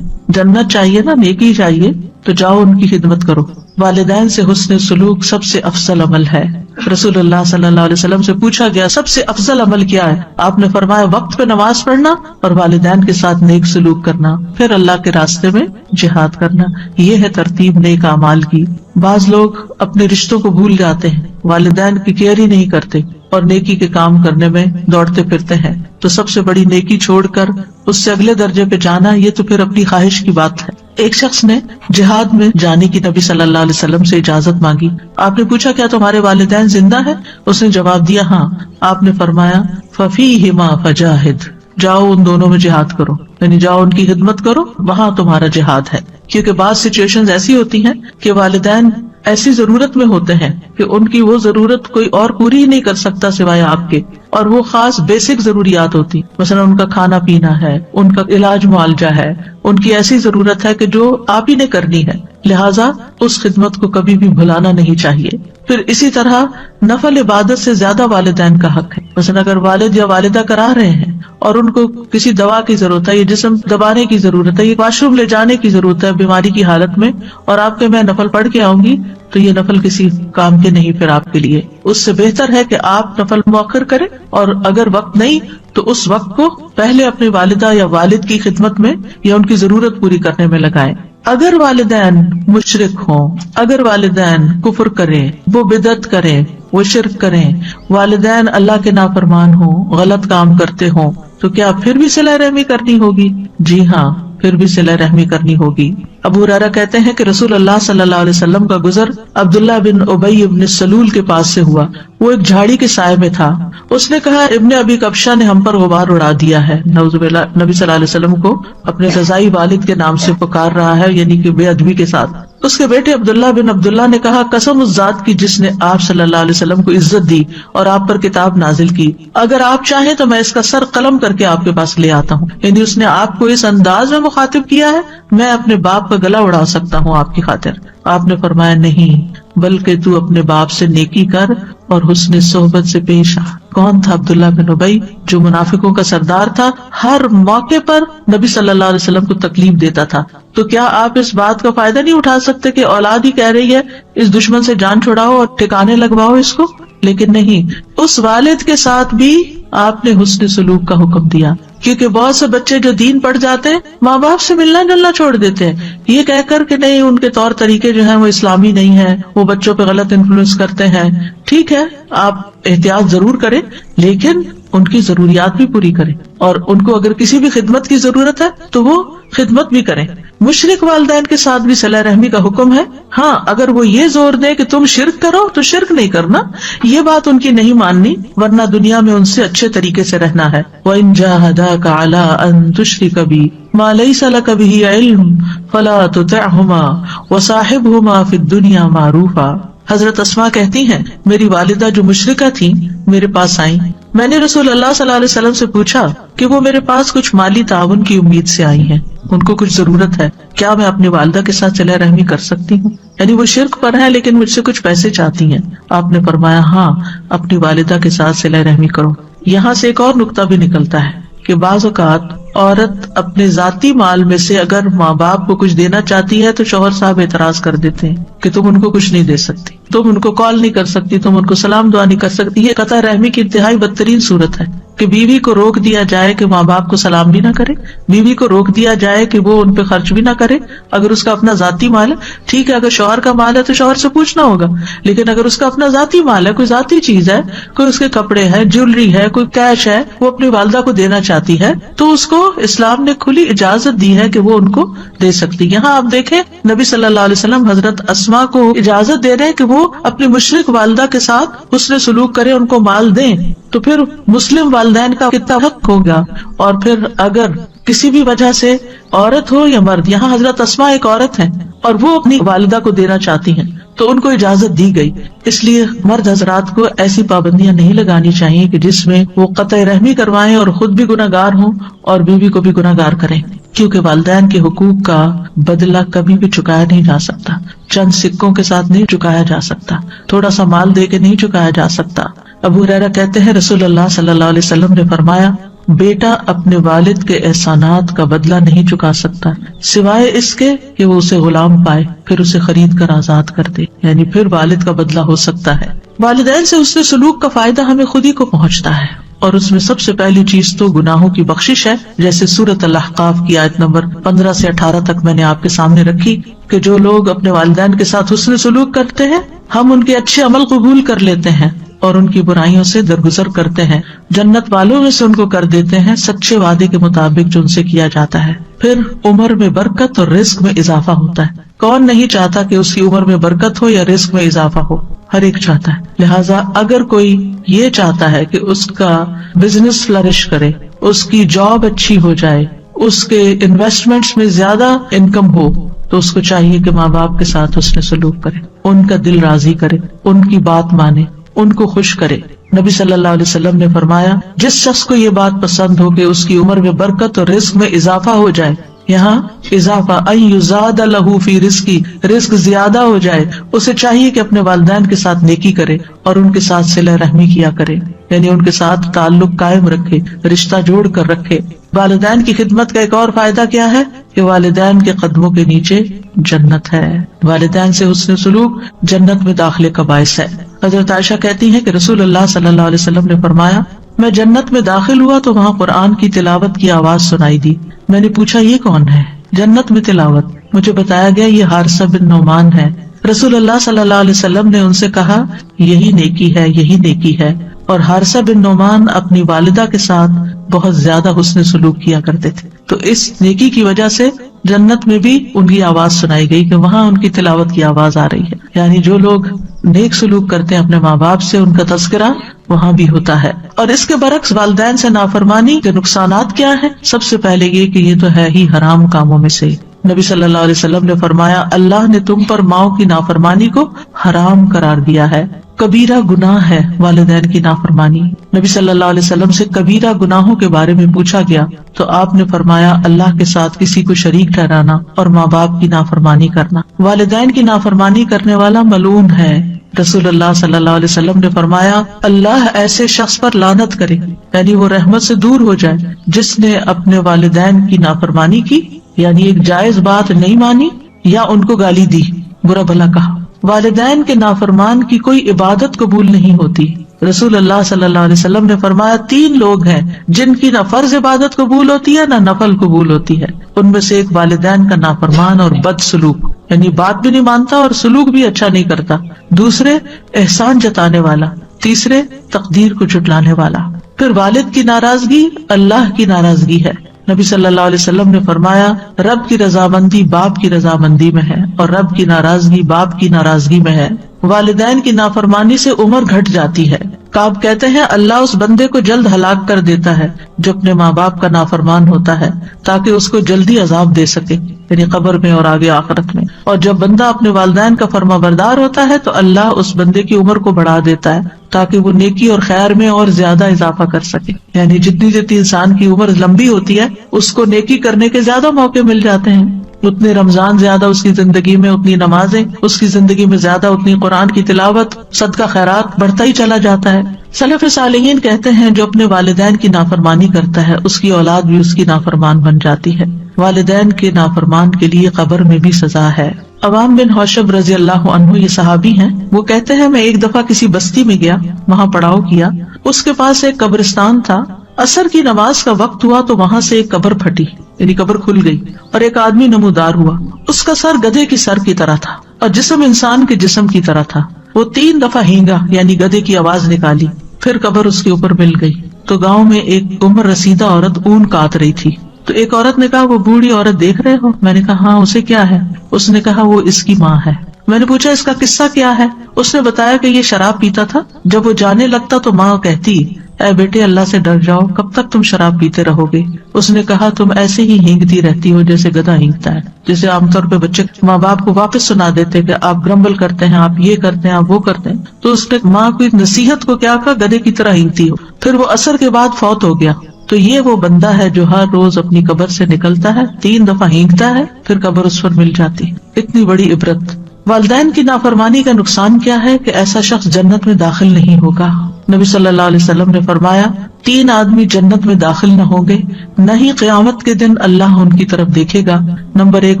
جنت چاہیے نا، نیکی چاہیے، تو جاؤ ان کی خدمت کرو. والدین سے حسن سلوک سب سے افضل عمل ہے. رسول اللہ صلی اللہ علیہ وسلم سے پوچھا گیا سب سے افضل عمل کیا ہے؟ آپ نے فرمایا وقت پہ نماز پڑھنا اور والدین کے ساتھ نیک سلوک کرنا، پھر اللہ کے راستے میں جہاد کرنا. یہ ہے ترتیب نیک اعمال کی. بعض لوگ اپنے رشتوں کو بھول جاتے ہیں، والدین کی کیئر ہی نہیں کرتے اور نیکی کے کام کرنے میں دوڑتے پھرتے ہیں. تو سب سے بڑی نیکی چھوڑ کر اس سے اگلے درجے پہ جانا، یہ تو پھر اپنی خواہش کی بات ہے. ایک شخص نے جہاد میں جانے کی نبی صلی اللہ علیہ وسلم سے اجازت مانگی. آپ نے پوچھا کیا تمہارے والدین زندہ ہیں؟ اس نے جواب دیا ہاں. آپ نے فرمایا ففیہما فجاہد، جاؤ ان دونوں میں جہاد کرو، یعنی جاؤ ان کی خدمت کرو، وہاں تمہارا جہاد ہے. کیونکہ بعض سچویشنز ایسی ہوتی ہیں کہ والدین ایسی ضرورت میں ہوتے ہیں کہ ان کی وہ ضرورت کوئی اور پوری ہی نہیں کر سکتا سوائے آپ کے، اور وہ خاص بیسک ضروریات ہوتی، مثلا ان کا کھانا پینا ہے، ان کا علاج معالجہ ہے، ان کی ایسی ضرورت ہے کہ جو آپ ہی نے کرنی ہے. لہٰذا اس خدمت کو کبھی بھی بھلانا نہیں چاہیے. پھر اسی طرح نفل عبادت سے زیادہ والدین کا حق ہے. مثلا اگر والد یا والدہ کرا رہے ہیں اور ان کو کسی دوا کی ضرورت ہے، یہ جسم دبانے کی ضرورت ہے، یہ واش روم لے جانے کی ضرورت ہے بیماری کی حالت میں، اور آپ کے میں نفل پڑھ کے آؤں گی، تو یہ نفل کسی کام کے نہیں پھر آپ کے لیے. اس سے بہتر ہے کہ آپ نفل مؤخر کریں، اور اگر وقت نہیں تو اس وقت کو پہلے اپنی والدہ یا والد کی خدمت میں یا ان کی ضرورت پوری کرنے میں لگائیں. اگر والدین مشرک ہوں، اگر والدین کفر کریں، وہ بدعت کریں، وہ شرک کریں، والدین اللہ کے نافرمان ہوں، غلط کام کرتے ہوں، تو کیا پھر بھی صلہ رحمی کرنی ہوگی؟ جی ہاں، پھر بھی صلہ رحمی کرنی ہوگی. ابو ہریرہ کہتے ہیں کہ رسول اللہ صلی اللہ علیہ وسلم کا گزر عبداللہ بن ابی بن سلول کے پاس سے ہوا. وہ ایک جھاڑی کے سائے میں تھا. اس نے کہا ابن ابی کبشہ نے ہم پر غبار اڑا دیا ہے. نعوذ باللہ، نبی صلی اللہ علیہ وسلم کو اپنے رضائی والد کے نام سے پکار رہا ہے، یعنی کہ بے ادبی کے ساتھ. اس کے بیٹے عبداللہ بن عبداللہ نے کہا قسم اس ذات کی جس نے آپ صلی اللہ علیہ وسلم کو عزت دی اور آپ پر کتاب نازل کی، اگر آپ چاہیں تو میں اس کا سر قلم کر کے آپ کے پاس لے آتا ہوں. یعنی اس نے آپ کو اس انداز میں مخاطب کیا ہے، میں اپنے باپ کا گلا اڑا سکتا ہوں آپ کی خاطر. آپ نے فرمایا نہیں، بلکہ تو اپنے باپ سے نیکی کر اور حسن صحبت سے پیش آ. کون تھا عبداللہ بن ابی؟ جو منافقوں کا سردار تھا، ہر موقع پر نبی صلی اللہ علیہ وسلم کو تکلیف دیتا تھا. تو کیا آپ اس بات کا فائدہ نہیں اٹھا سکتے کہ اولاد ہی کہہ رہی ہے اس دشمن سے جان چھڑاؤ اور ٹھکانے لگواؤ اس کو؟ لیکن نہیں، اس والد کے ساتھ بھی آپ نے حسن سلوک کا حکم دیا. کیونکہ بہت سے بچے جو دین پڑھ جاتے ہیں ماں باپ سے ملنا جلنا چھوڑ دیتے ہیں، یہ کہہ کر کہ نہیں ان کے طور طریقے جو ہیں وہ اسلامی نہیں ہیں، وہ بچوں پہ غلط انفلوئنس کرتے ہیں. ٹھیک ہے، آپ احتیاط ضرور کریں، لیکن ان کی ضروریات بھی پوری کریں، اور ان کو اگر کسی بھی خدمت کی ضرورت ہے تو وہ خدمت بھی کریں۔ مشرک والدین کے ساتھ بھی صلہ رحمی کا حکم ہے۔ ہاں، اگر وہ یہ زور دے کہ تم شرک کرو تو شرک نہیں کرنا، یہ بات ان کی نہیں ماننی، ورنہ دنیا میں ان سے اچھے طریقے سے رہنا ہے۔ وَإِن جَاهَدَاكَ عَلَىٰ أَن تُشْرِكَ بِي مَا لَيْسَ لَكَ بِهِ عِلْمٌ فَلَا تُطِعْهُمَا وَصَاحِبْهُمَا فِي الدُّنْيَا مَعْرُوفًا۔ حضرت اسماء کہتی ہیں میری والدہ جو مشرکہ تھی میرے پاس آئیں، میں نے رسول اللہ صلی اللہ علیہ وسلم سے پوچھا کہ وہ میرے پاس کچھ مالی تعاون کی امید سے آئی ہیں، ان کو کچھ ضرورت ہے، کیا میں اپنی والدہ کے ساتھ صلہ رحمی کر سکتی ہوں؟ یعنی وہ شرک پر ہے لیکن مجھ سے کچھ پیسے چاہتی ہیں۔ آپ نے فرمایا ہاں، اپنی والدہ کے ساتھ صلہ رحمی کرو۔ یہاں سے ایک اور نقطہ بھی نکلتا ہے کہ بعض اوقات عورت اپنے ذاتی مال میں سے اگر ماں باپ کو کچھ دینا چاہتی ہے تو شوہر صاحب اعتراض کر دیتے ہیں کہ تم ان کو کچھ نہیں دے سکتی، تم ان کو کال نہیں کر سکتی، تم ان کو سلام دعا نہیں کر سکتی۔ یہ قطع رحمی کی انتہائی بدترین صورت ہے کہ بیوی کو روک دیا جائے کہ ماں باپ کو سلام بھی نہ کرے، بیوی کو روک دیا جائے کہ وہ ان پہ خرچ بھی نہ کرے۔ اگر اس کا اپنا ذاتی مال ہے ٹھیک ہے، اگر شوہر کا مال ہے تو شوہر سے پوچھنا ہوگا، لیکن اگر اس کا اپنا ذاتی مال ہے، کوئی ذاتی چیز ہے، کوئی اس کے کپڑے ہے، جیولری ہے، کوئی کیش ہے، وہ اپنی والدہ کو دینا چاہتی ہے تو اس کو اسلام نے کھلی اجازت دی ہے کہ وہ ان کو دے سکتی۔ یہاں آپ دیکھیں نبی صلی اللہ علیہ وسلم حضرت اسماء کو اجازت دے رہے ہیں کہ وہ اپنی مشرک والدہ کے ساتھ حسن سلوک کرے، ان کو مال دیں، تو پھر مسلم والدین کا کتنا حق ہوگا۔ اور پھر اگر کسی بھی وجہ سے عورت ہو یا مرد، یہاں حضرت اسماء ایک عورت ہیں اور وہ اپنی والدہ کو دینا چاہتی ہیں تو ان کو اجازت دی گئی۔ اس لیے مرد حضرات کو ایسی پابندیاں نہیں لگانی چاہیے کہ جس میں وہ قطع رحمی کروائیں اور خود بھی گناہگار ہوں اور بیوی کو بھی گناہگار کریں، کیونکہ والدین کے حقوق کا بدلہ کبھی بھی چکایا نہیں جا سکتا، چند سکوں کے ساتھ نہیں چکایا جا سکتا، تھوڑا سا مال دے کے نہیں چکایا جا سکتا۔ ابو ہریرہ کہتے ہیں رسول اللہ صلی اللہ علیہ وسلم نے فرمایا بیٹا اپنے والد کے احسانات کا بدلہ نہیں چکا سکتا سوائے اس کے کہ وہ اسے غلام پائے، پھر اسے خرید کر آزاد کر دے، یعنی پھر والد کا بدلہ ہو سکتا ہے۔ والدین سے اس نے سلوک کا فائدہ ہمیں خود ہی کو پہنچتا ہے، اور اس میں سب سے پہلی چیز تو گناہوں کی بخشش ہے، جیسے سورۃ الاحقاف کی آیت نمبر 15 سے 18 تک میں نے آپ کے سامنے رکھی کہ جو لوگ اپنے والدین کے ساتھ حسن سلوک کرتے ہیں ہم ان کے اچھے عمل قبول کر لیتے ہیں اور ان کی برائیوں سے درگزر کرتے ہیں، جنت والوں میں سے ان کو کر دیتے ہیں سچے وعدے کے مطابق جو ان سے کیا جاتا ہے۔ پھر عمر میں برکت اور رزق میں اضافہ ہوتا ہے۔ کون نہیں چاہتا کہ اس کی عمر میں برکت ہو یا رزق میں اضافہ ہو؟ ہر ایک چاہتا ہے۔ لہٰذا اگر کوئی یہ چاہتا ہے کہ اس کا بزنس فلرش کرے، اس کی جاب اچھی ہو جائے، اس کے انویسٹمنٹس میں زیادہ انکم ہو، تو اس کو چاہیے کہ ماں باپ کے ساتھ اس نے سلوک کرے، ان کا دل راضی کرے، ان کی بات مانے، ان کو خوش کرے۔ نبی صلی اللہ علیہ وسلم نے فرمایا جس شخص کو یہ بات پسند ہو کہ اس کی عمر میں برکت اور رزق میں اضافہ ہو جائے، یہاں اضافہ ان یزاد لہ فی رزقی، رزق زیادہ ہو جائے، اسے چاہیے کہ اپنے والدین کے ساتھ نیکی کرے اور ان کے ساتھ صلہ رحمی کیا کرے، یعنی ان کے ساتھ تعلق قائم رکھے، رشتہ جوڑ کر رکھے۔ والدین کی خدمت کا ایک اور فائدہ کیا ہے کہ والدین کے قدموں کے نیچے جنت ہے، والدین سے حسن سلوک جنت میں داخلے کا باعث ہے۔ حضرت عائشہ کہتی ہیں کہ رسول اللہ صلی اللہ علیہ وسلم نے فرمایا میں جنت میں داخل ہوا تو وہاں قرآن کی تلاوت کی آواز سنائی دی، میں نے پوچھا یہ کون ہے؟ جنت میں تلاوت، مجھے بتایا گیا یہ حارثہ بن نعمان ہے۔ رسول اللہ صلی اللہ علیہ وسلم نے ان سے کہا یہی نیکی ہے، یہی نیکی ہے، اور حارثہ بن نعمان اپنی والدہ کے ساتھ بہت زیادہ حسن سلوک کیا کرتے تھے، تو اس نیکی کی وجہ سے جنت میں بھی ان کی آواز سنائی گئی کہ وہاں ان کی تلاوت کی آواز آ رہی ہے، یعنی جو لوگ نیک سلوک کرتے ہیں اپنے ماں باپ سے ان کا تذکرہ وہاں بھی ہوتا ہے۔ اور اس کے برعکس والدین سے نافرمانی کے نقصانات کیا ہیں؟ سب سے پہلے یہ کہ یہ تو ہے ہی حرام کاموں میں سے۔ نبی صلی اللہ علیہ وسلم نے فرمایا اللہ نے تم پر ماؤں کی نافرمانی کو حرام قرار دیا ہے، کبیرہ گناہ ہے والدین کی نافرمانی۔ نبی صلی اللہ علیہ وسلم سے کبیرہ گناہوں کے بارے میں پوچھا گیا تو آپ نے فرمایا اللہ کے ساتھ کسی کو شریک ٹھہرانا اور ماں باپ کی نافرمانی کرنا۔ والدین کی نافرمانی کرنے والا ملعون ہے۔ رسول اللہ صلی اللہ علیہ وسلم نے فرمایا اللہ ایسے شخص پر لعنت کرے، یعنی وہ رحمت سے دور ہو جائے جس نے اپنے والدین کی نافرمانی کی، یعنی ایک جائز بات نہیں مانی یا ان کو گالی دی، برا بھلا کہا۔ والدین کے نافرمان کی کوئی عبادت قبول نہیں ہوتی۔ رسول اللہ صلی اللہ علیہ وسلم نے فرمایا 3 لوگ ہیں جن کی نہ فرض عبادت قبول ہوتی ہے نہ نفل قبول ہوتی ہے، ان میں سے ایک والدین کا نافرمان اور بد سلوک، یعنی بات بھی نہیں مانتا اور سلوک بھی اچھا نہیں کرتا، دوسرے احسان جتانے والا، تیسرے تقدیر کو جھٹلانے والا۔ پھر والد کی ناراضگی اللہ کی ناراضگی ہے. نبی صلی اللہ علیہ وسلم نے فرمایا رب کی رضامندی باپ کی رضامندی میں ہے اور رب کی ناراضگی باپ کی ناراضگی میں ہے. والدین کی نافرمانی سے عمر گھٹ جاتی ہے. کعب کہتے ہیں اللہ اس بندے کو جلد ہلاک کر دیتا ہے جو اپنے ماں باپ کا نافرمان ہوتا ہے تاکہ اس کو جلدی عذاب دے سکے، یعنی قبر میں اور آگے آخرت میں. اور جب بندہ اپنے والدین کا فرما بردار ہوتا ہے تو اللہ اس بندے کی عمر کو بڑھا دیتا ہے تاکہ وہ نیکی اور خیر میں اور زیادہ اضافہ کر سکے. یعنی جتنی انسان کی عمر لمبی ہوتی ہے اس کو نیکی کرنے کے زیادہ موقع مل جاتے ہیں. اتنے رمضان زیادہ اس کی زندگی میں، اتنی نمازیں اس کی زندگی میں زیادہ، اتنی قرآن کی تلاوت، صدقہ خیرات بڑھتا ہی چلا جاتا ہے. سلف صالحین کہتے ہیں جو اپنے والدین کی نافرمانی کرتا ہے اس کی اولاد بھی اس کی نافرمان بن جاتی ہے. والدین کے نافرمان کے لیے قبر میں بھی سزا ہے. عوام بن حوشب رضی اللہ عنہ یہ صحابی ہیں، وہ کہتے ہیں میں ایک دفعہ کسی بستی میں گیا، وہاں پڑاؤ کیا. اس کے پاس ایک قبرستان تھا. عصر کی نماز کا وقت ہوا تو وہاں سے ایک قبر پھٹی، یعنی قبر کھل گئی اور ایک آدمی نمودار ہوا. اس کا سر گدھے کی سر کی طرح تھا اور جسم انسان کے جسم کی طرح تھا. وہ 3 دفعہ ہینگا یعنی گدھے کی آواز نکالی، پھر قبر اس کے اوپر مل گئی. تو گاؤں میں ایک عمر رسیدہ عورت اون کاٹ رہی تھی. تو ایک عورت نے کہا وہ بوڑھی عورت دیکھ رہے ہو؟ میں نے کہا ہاں. اسے کیا ہے؟ اس نے کہا وہ اس کی ماں ہے. میں نے پوچھا اس کا قصہ کیا ہے؟ اس نے بتایا کہ یہ شراب پیتا تھا. جب وہ جانے لگتا تو ماں کہتی اے بیٹے اللہ سے ڈر جاؤ، کب تک تم شراب پیتے رہو گے؟ اس نے کہا تم ایسے ہی ہینگتی رہتی ہو جیسے گدھا ہینگتا ہے. جیسے عام طور پہ بچے ماں باپ کو واپس سنا دیتے کہ آپ گرمبل کرتے ہیں، آپ یہ کرتے ہیں، آپ وہ کرتے ہیں. تو اس نے ماں کی نصیحت کو کیا کہا، گدھے کی طرح ہینگتی ہو. پھر وہ عصر کے بعد فوت ہو گیا. تو یہ وہ بندہ ہے جو ہر روز اپنی قبر سے نکلتا ہے، 3 دفعہ ہینگتا ہے، پھر قبر اس پر مل جاتی. اتنی بڑی عبرت. والدین کی نافرمانی کا نقصان کیا ہے کہ ایسا شخص جنت میں داخل نہیں ہوگا. نبی صلی اللہ علیہ وسلم نے فرمایا 3 آدمی جنت میں داخل نہ ہوں گے، نہ ہی قیامت کے دن اللہ ان کی طرف دیکھے گا. نمبر 1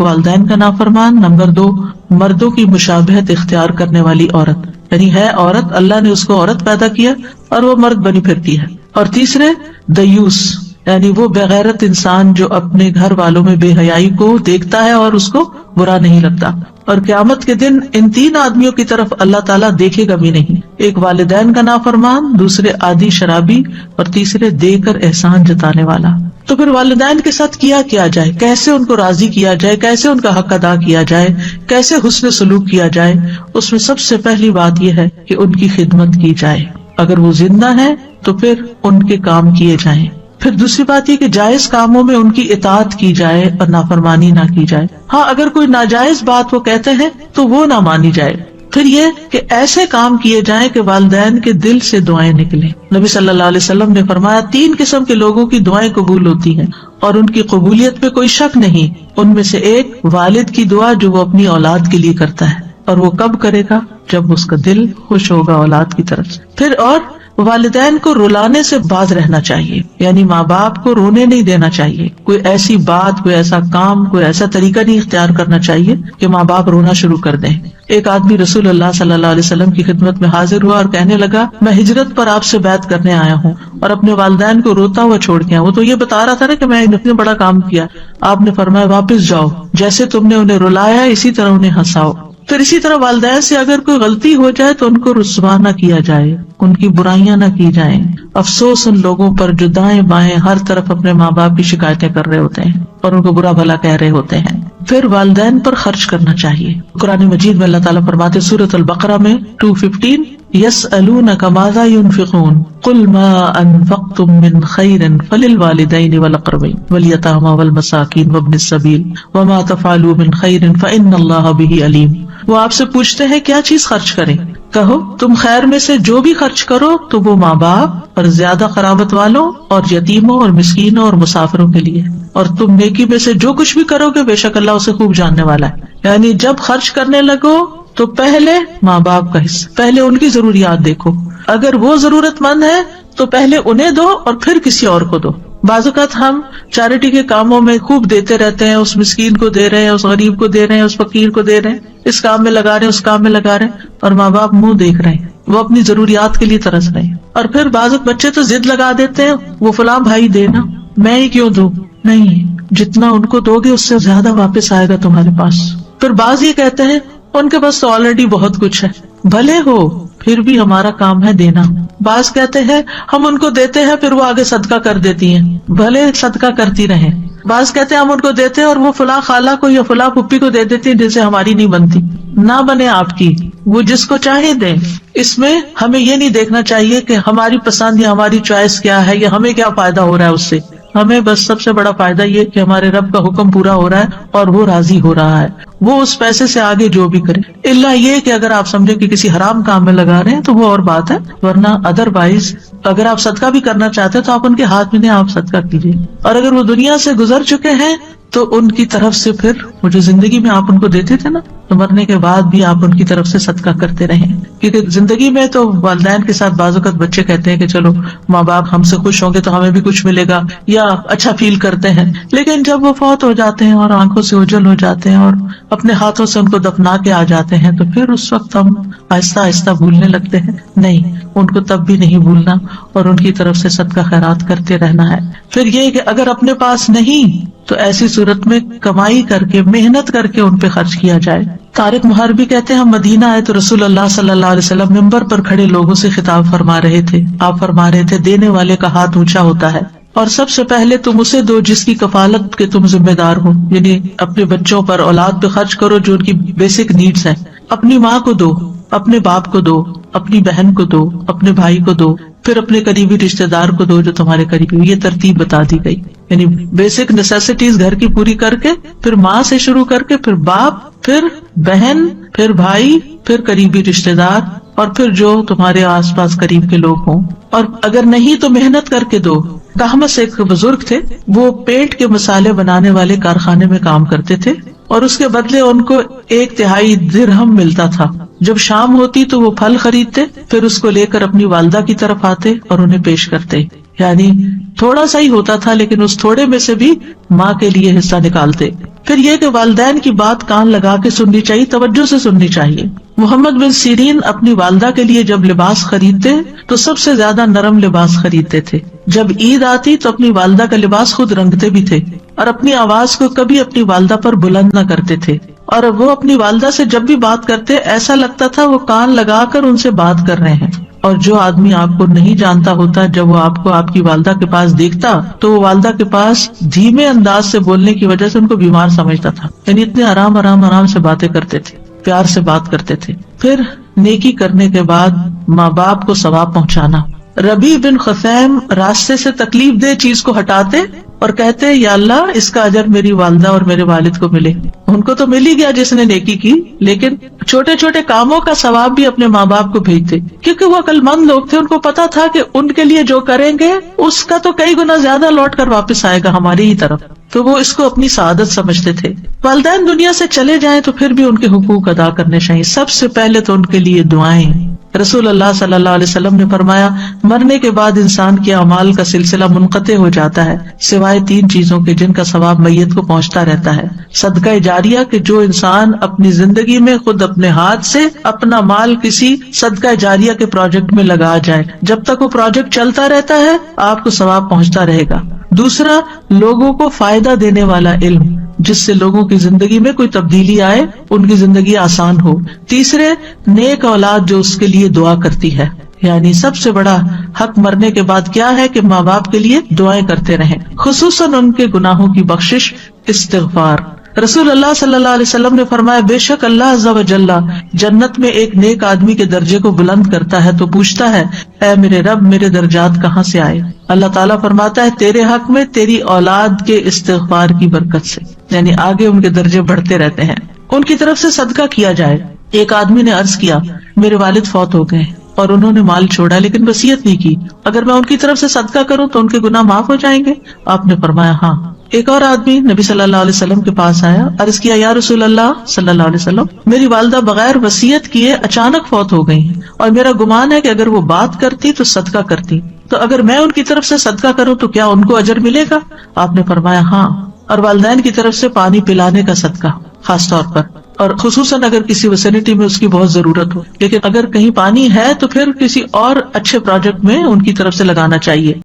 والدین کا نافرمان، نمبر 2 مردوں کی مشابہت اختیار کرنے والی عورت، یعنی ہے عورت، اللہ نے اس کو عورت پیدا کیا اور وہ مرد بنی پھرتی ہے. اور تیسرے دیوس، یعنی وہ بغیرت انسان جو اپنے گھر والوں میں بے حیائی کو دیکھتا ہے اور اس کو برا نہیں لگتا. اور قیامت کے دن ان 3 آدمیوں کی طرف اللہ تعالیٰ دیکھے گا بھی نہیں. ایک والدین کا نافرمان، دوسرے عادی شرابی، اور تیسرے دے کر احسان جتانے والا. تو پھر والدین کے ساتھ کیا جائے، کیسے ان کو راضی کیا جائے، کیسے ان کا حق ادا کیا جائے، کیسے حسن سلوک کیا جائے؟ اس میں سب سے پہلی بات یہ ہے کہ ان کی خدمت کی جائے. اگر وہ زندہ ہیں تو پھر ان کے کام کیے جائیں. پھر دوسری بات یہ کہ جائز کاموں میں ان کی اطاعت کی جائے اور نافرمانی نہ کی جائے. ہاں اگر کوئی ناجائز بات وہ کہتے ہیں تو وہ نہ مانی جائے. پھر یہ کہ ایسے کام کیے جائیں کہ والدین کے دل سے دعائیں نکلیں. نبی صلی اللہ علیہ وسلم نے فرمایا 3 قسم کے لوگوں کی دعائیں قبول ہوتی ہیں اور ان کی قبولیت پہ کوئی شک نہیں. ان میں سے ایک والد کی دعا جو وہ اپنی اولاد کے لیے کرتا ہے، اور وہ کب کرے گا؟ جب اس کا دل خوش ہوگا اولاد کی طرف سے. پھر اور والدین کو رلانے سے باز رہنا چاہیے، یعنی ماں باپ کو رونے نہیں دینا چاہیے. کوئی ایسی بات، کوئی ایسا کام، کوئی ایسا طریقہ نہیں اختیار کرنا چاہیے کہ ماں باپ رونا شروع کر دیں. ایک آدمی رسول اللہ صلی اللہ علیہ وسلم کی خدمت میں حاضر ہوا اور کہنے لگا میں ہجرت پر آپ سے بیعت کرنے آیا ہوں اور اپنے والدین کو روتا ہوا چھوڑ گیا. وہ تو یہ بتا رہا تھا نا کہ میں اتنا بڑا کام کیا. آپ نے فرمایا واپس جاؤ، جیسے تم نے انہیں رلایا اسی طرح انہیں ہنساؤ. پھر اسی طرح والدین سے اگر کوئی غلطی ہو جائے تو ان کو رسوا نہ کیا جائے، ان کی برائیاں نہ کی جائیں. افسوس ان لوگوں پر جو دائیں بائیں ہر طرف اپنے ماں باپ کی شکایتیں کر رہے ہوتے ہیں اور ان کو برا بھلا کہہ رہے ہوتے ہیں. پھر والدین پر خرچ کرنا چاہیے. قرآن مجید میں اللہ تعالیٰ فرماتے سورۃ البقرہ میں 215 یسألونک ماذا ينفقون قل ما انفقتم من خیر فللوالدین والاقربین والیتامى والمساکین وابن السبیل وما تفعلوا من خیر فإن اللہ بہ علیم. وہ آپ سے پوچھتے ہیں کیا چیز خرچ کریں؟ کہو تم خیر میں سے جو بھی خرچ کرو تو وہ ماں باپ اور زیادہ قرابت والوں اور یتیموں اور مسکینوں اور مسافروں کے لیے، اور تم نیکی میں سے جو کچھ بھی کرو گے بے شک اللہ اسے خوب جاننے والا ہے. یعنی جب خرچ کرنے لگو تو پہلے ماں باپ کا حصہ، پہلے ان کی ضروریات دیکھو. اگر وہ ضرورت مند ہے تو پہلے انہیں دو اور پھر کسی اور کو دو. بعض اوقات ہم چیریٹی کے کاموں میں خوب دیتے رہتے ہیں، اس مسکین کو دے رہے ہیں، اس غریب کو دے رہے ہیں، اس فقیر کو دے رہے ہیں، اس کام میں لگا رہے ہیں، اس کام میں لگا رہے ہیں، اور ماں باپ منہ دیکھ رہے ہیں، وہ اپنی ضروریات کے لیے ترس رہے ہیں. اور پھر بعض بچے تو ضد لگا دیتے ہیں وہ فلاں بھائی دینا، میں ہی کیوں دوں؟ نہیں، جتنا ان کو دو گے اس سے زیادہ واپس آئے گا تمہارے پاس. پھر بعض یہ کہتے ہیں ان کے پاس تو آلریڈی بہت کچھ ہے، بھلے ہو پھر بھی ہمارا کام ہے دینا. بعض کہتے ہیں ہم ان کو دیتے ہیں پھر وہ آگے صدقہ کر دیتی ہیں، بھلے صدقہ کرتی رہیں. بعض کہتے ہیں ہم ان کو دیتے ہیں اور وہ فلاں خالہ کو یا فلاں پھپھی کو دے دیتی ہیں جن سے ہماری نہیں بنتی. نہ بنے آپ کی، وہ جس کو چاہے دیں. اس میں ہمیں یہ نہیں دیکھنا چاہیے کہ ہماری پسند یا ہماری چوائس کیا ہے یا ہمیں کیا فائدہ ہو رہا ہے اس سے. ہمیں بس سب سے بڑا فائدہ یہ کہ ہمارے رب کا حکم پورا ہو رہا ہے اور وہ راضی ہو رہا ہے. وہ اس پیسے سے آگے جو بھی کرے، الا یہ کہ اگر آپ سمجھے کہ کسی حرام کام میں لگا رہے ہیں تو وہ اور بات ہے، ورنہ ادروائز اگر آپ صدقہ بھی کرنا چاہتے ہیں تو آپ ان کے ہاتھ میں دیں، آپ صدقہ کیجیے. اور اگر وہ دنیا سے گزر چکے ہیں تو ان کی طرف سے پھر وہ جو زندگی میں آپ ان کو دیتے تھے نا، تو مرنے کے بعد بھی آپ ان کی طرف سے صدقہ کرتے رہیں. کیونکہ زندگی میں تو والدین کے ساتھ بعض اوقات بچے کہتے ہیں کہ چلو ماں باپ ہم سے خوش ہوں گے تو ہمیں بھی کچھ ملے گا، یا اچھا فیل کرتے ہیں. لیکن جب وہ فوت ہو جاتے ہیں اور آنکھوں سے اوجھل ہو جاتے ہیں اور اپنے ہاتھوں سے ان کو دفنا کے آ جاتے ہیں، تو پھر اس وقت ہم آہستہ آہستہ بھولنے لگتے ہیں. نہیں، ان کو تب بھی نہیں بھولنا اور ان کی طرف سے صدقہ خیرات کرتے رہنا ہے. پھر یہ کہ اگر اپنے پاس نہیں تو ایسی صورت میں کمائی کر کے، محنت کر کے ان پہ خرچ کیا جائے. طارق محربی کہتے ہیں ہم مدینہ آئے تو رسول اللہ صلی اللہ علیہ وسلم منبر پر کھڑے لوگوں سے خطاب فرما رہے تھے. آپ فرما رہے تھے دینے والے کا ہاتھ اونچا ہوتا ہے اور سب سے پہلے تم اسے دو جس کی کفالت کے تم ذمہ دار ہو. یعنی اپنے بچوں پر، اولاد پہ خرچ کرو جو ان کی بیسک نیڈز ہیں. اپنی ماں کو دو، اپنے باپ کو دو، اپنی بہن کو دو، اپنے بھائی کو دو، پھر اپنے قریبی رشتہ دار کو دو جو تمہارے قریبی. یہ ترتیب بتا دی گئی، یعنی بیسک نیسیسٹیز گھر کی پوری کر کے، پھر ماں سے شروع کر کے، پھر باپ، پھر بہن، پھر بھائی، پھر قریبی رشتہ دار، اور پھر جو تمہارے آس پاس قریب کے لوگ ہوں. اور اگر نہیں تو محنت کر کے دو. کہمس ایک بزرگ تھے، وہ پیٹ کے مسالے بنانے والے کارخانے میں کام کرتے تھے اور اس کے بدلے ان کو 1/3 درہم ملتا تھا. جب شام ہوتی تو وہ پھل خریدتے، پھر اس کو لے کر اپنی والدہ کی طرف آتے اور انہیں پیش کرتے. یعنی تھوڑا سا ہی ہوتا تھا لیکن اس تھوڑے میں سے بھی ماں کے لیے حصہ نکالتے. پھر یہ کہ والدین کی بات کان لگا کے سننی چاہیے، توجہ سے سننی چاہیے. محمد بن سیرین اپنی والدہ کے لیے جب لباس خریدتے تو سب سے زیادہ نرم لباس خریدتے تھے. جب عید آتی تو اپنی والدہ کا لباس خود رنگتے بھی تھے اور اپنی آواز کو کبھی اپنی والدہ پر بلند نہ کرتے تھے. اور وہ اپنی والدہ سے جب بھی بات کرتے ایسا لگتا تھا وہ کان لگا کر ان سے بات کر رہے ہیں. اور جو آدمی آپ کو نہیں جانتا ہوتا جب وہ آپ کو آپ کی والدہ کے پاس دیکھتا تو وہ والدہ کے پاس دھیمے انداز سے بولنے کی وجہ سے ان کو بیمار سمجھتا تھا. یعنی اتنے آرام سے باتیں کرتے تھے، پیار سے بات کرتے تھے. پھر نیکی کرنے کے بعد ماں باپ کو ثواب پہنچانا. ربیع بن خثیم راستے سے تکلیف دہ چیز کو ہٹاتے اور کہتے یا اللہ اس کا اجر میری والدہ اور میرے والد کو ملے. ان کو تو مل ہی گیا جس نے نیکی کی، لیکن چھوٹے چھوٹے کاموں کا ثواب بھی اپنے ماں باپ کو بھیجتے کیونکہ وہ عقل مند لوگ تھے. ان کو پتا تھا کہ ان کے لیے جو کریں گے اس کا تو کئی گنا زیادہ لوٹ کر واپس آئے گا ہماری ہی طرف، تو وہ اس کو اپنی سعادت سمجھتے تھے. والدین دنیا سے چلے جائیں تو پھر بھی ان کے حقوق ادا کرنے چاہیے. سب سے پہلے تو ان کے لیے دعائیں. رسول اللہ صلی اللہ علیہ وسلم نے فرمایا مرنے کے بعد انسان کے اعمال کا سلسلہ منقطع ہو جاتا ہے سوائے 3 چیزوں کے جن کا ثواب میت کو پہنچتا رہتا ہے. صدقہ جاریہ کہ جو انسان اپنی زندگی میں خود اپنے ہاتھ سے اپنا مال کسی صدقہ جاریہ کے پروجیکٹ میں لگا جائے، جب تک وہ پروجیکٹ چلتا رہتا ہے آپ کو ثواب پہنچتا رہے گا. دوسرا، لوگوں کو فائدہ دینے والا علم جس سے لوگوں کی زندگی میں کوئی تبدیلی آئے، ان کی زندگی آسان ہو. تیسرے، نیک اولاد جو اس کے لیے دعا کرتی ہے. یعنی سب سے بڑا حق مرنے کے بعد کیا ہے کہ ماں باپ کے لیے دعائیں کرتے رہیں، خصوصاً ان کے گناہوں کی بخشش، استغفار. رسول اللہ صلی اللہ علیہ وسلم نے فرمایا بے شک اللہ عز و جل جنت میں ایک نیک آدمی کے درجے کو بلند کرتا ہے تو پوچھتا ہے اے میرے رب میرے درجات کہاں سے آئے؟ اللہ تعالیٰ فرماتا ہے تیرے حق میں تیری اولاد کے استغفار کی برکت سے. یعنی آگے ان کے درجے بڑھتے رہتے ہیں. ان کی طرف سے صدقہ کیا جائے. ایک آدمی نے عرض کیا میرے والد فوت ہو گئے اور انہوں نے مال چھوڑا لیکن وصیت نہیں کی، اگر میں ان کی طرف سے صدقہ کروں تو ان کے گناہ معاف ہو جائیں گے؟ آپ نے فرمایا ہاں. ایک اور آدمی نبی صلی اللہ علیہ وسلم کے پاس آیا، عرض کیا یا رسول اللہ صلی اللہ علیہ وسلم میری والدہ بغیر وصیت کیے اچانک فوت ہو گئی ہیں اور میرا گمان ہے کہ اگر وہ بات کرتی تو صدقہ کرتی، تو اگر میں ان کی طرف سے صدقہ کروں تو کیا ان کو اجر ملے گا؟ آپ نے فرمایا ہاں. اور والدین کی طرف سے پانی پلانے کا صدقہ خاص طور پر، اور خصوصاً اگر کسی ویسینٹی میں اس کی بہت ضرورت ہو. لیکن اگر کہیں پانی ہے تو پھر کسی اور اچھے پروجیکٹ میں ان کی طرف سے لگانا چاہیے.